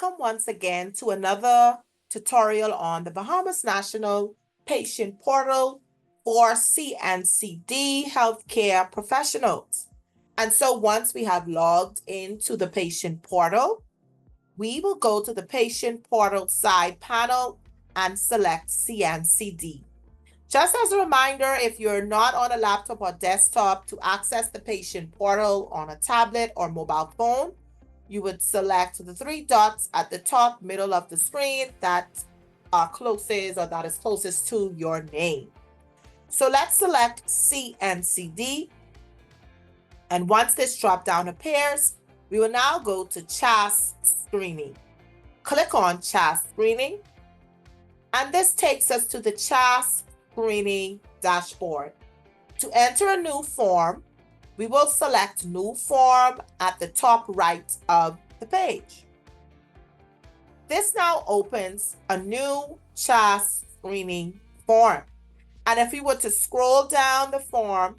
Welcome once again to another tutorial on the Bahamas National Patient Portal for CNCD healthcare professionals. And so once we have logged into the patient portal, we will go to the patient portal side panel and select CNCD. Just as a reminder, if you're not on a laptop or desktop, to access the patient portal on a tablet or mobile phone, you would select the three dots at the top middle of the screen that are closest or that is closest to your name. So let's select CNCD. And once this drop down appears, we will now go to CHASS screening. Click on CHASS screening, and this takes us to the CHASS screening dashboard. To enter a new form, we will select New Form at the top right of the page. This now opens a new CHASS screening form. And if you were to scroll down the form,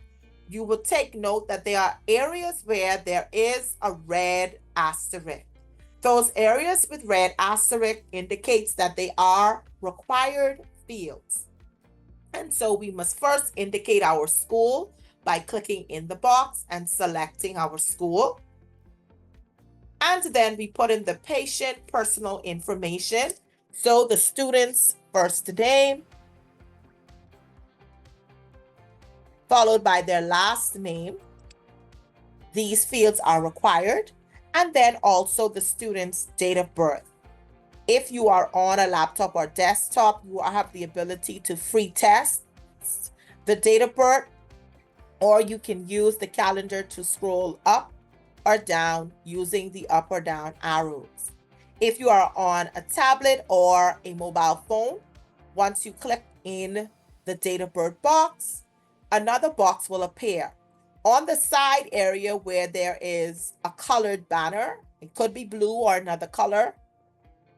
you will take note that there are areas where there is a red asterisk. Those areas with red asterisk indicates that they are required fields. And so we must first indicate our school by clicking in the box and selecting our school. And then we put in the patient personal information. So the student's first name, followed by their last name. These fields are required. And then also the student's date of birth. If you are on a laptop or desktop, you have the ability to free test the date of birth, or you can use the calendar to scroll up or down using the up or down arrows. If you are on a tablet or a mobile phone, once you click in the date of birth box, another box will appear. On the side area where there is a colored banner, it could be blue or another color,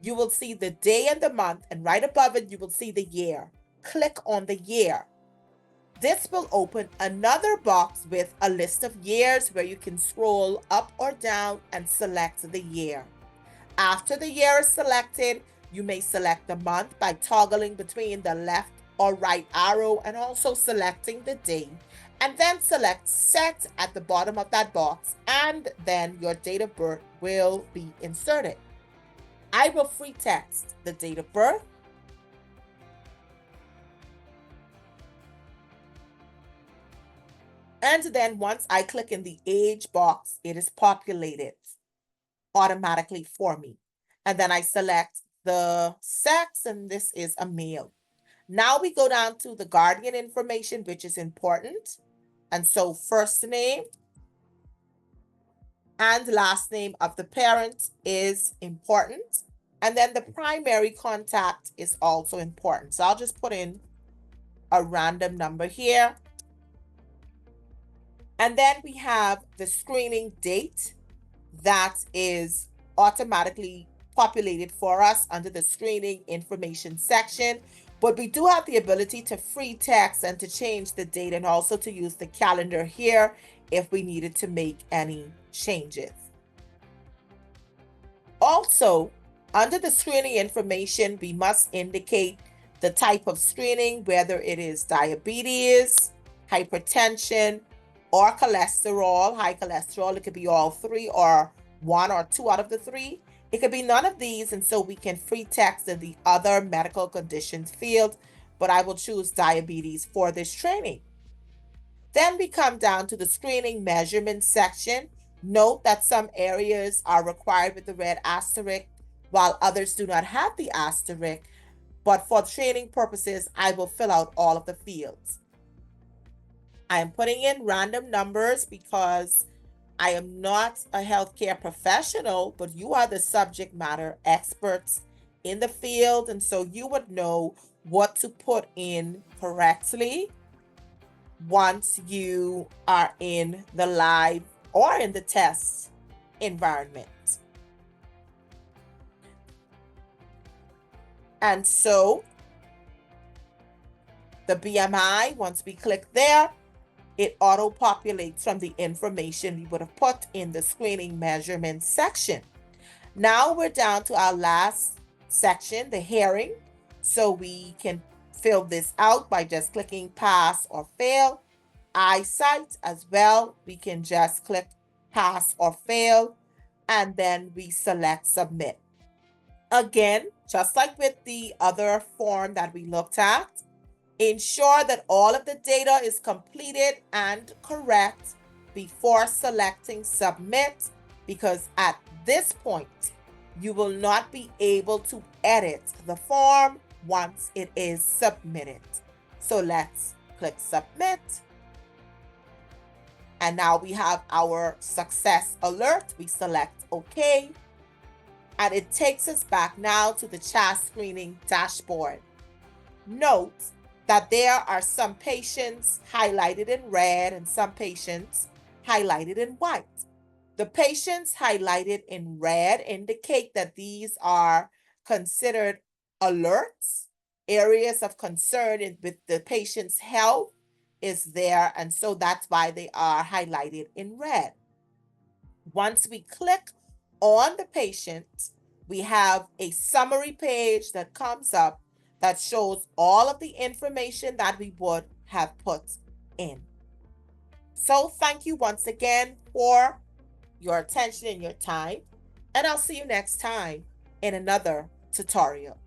you will see the day and the month, and right above it, you will see the year. Click on the year. This will open another box with a list of years where you can scroll up or down and select the year. After the year is selected, you may select the month by toggling between the left or right arrow and also selecting the day, and then select Set at the bottom of that box, and then your date of birth will be inserted. I will free text the date of birth. And then once I click in the age box, it is populated automatically for me. And then I select the sex, and this is a male. Now we go down to the guardian information, which is important. And so first name and last name of the parent is important. And then the primary contact is also important. So I'll just put in a random number here. And then we have the screening date that is automatically populated for us under the screening information section. But we do have the ability to free text and to change the date, and also to use the calendar here if we needed to make any changes. Also, under the screening information, we must indicate the type of screening, whether it is diabetes, hypertension, or cholesterol, high cholesterol. It could be all three or one or two out of the three. It could be none of these, and so we can free text in the other medical conditions field, but I will choose diabetes for this training. Then we come down to the screening measurement section. Note that some areas are required with the red asterisk, while others do not have the asterisk, but for training purposes, I will fill out all of the fields. I am putting in random numbers because I am not a healthcare professional, but you are the subject matter experts in the field, and so you would know what to put in correctly once you are in the live or in the test environment. And so the BMI, once we click there, it auto-populates from the information we would have put in the screening measurement section. Now we're down to our last section, the hearing. So we can fill this out by just clicking pass or fail. Eyesight as well, we can just click pass or fail, and then we select submit. Again, just like with the other form that we looked at, ensure that all of the data is completed and correct before selecting submit, because at this point, you will not be able to edit the form once it is submitted. So let's click submit. And now we have our success alert. We select OK. And it takes us back now to the CHASS screening dashboard. Note that there are some patients highlighted in red and some patients highlighted in white. The patients highlighted in red indicate that these are considered alerts, areas of concern with the patient's health is there, and so that's why they are highlighted in red. Once we click on the patient, we have a summary page that comes up that shows all of the information that we would have put in. So thank you once again for your attention and your time, and I'll see you next time in another tutorial.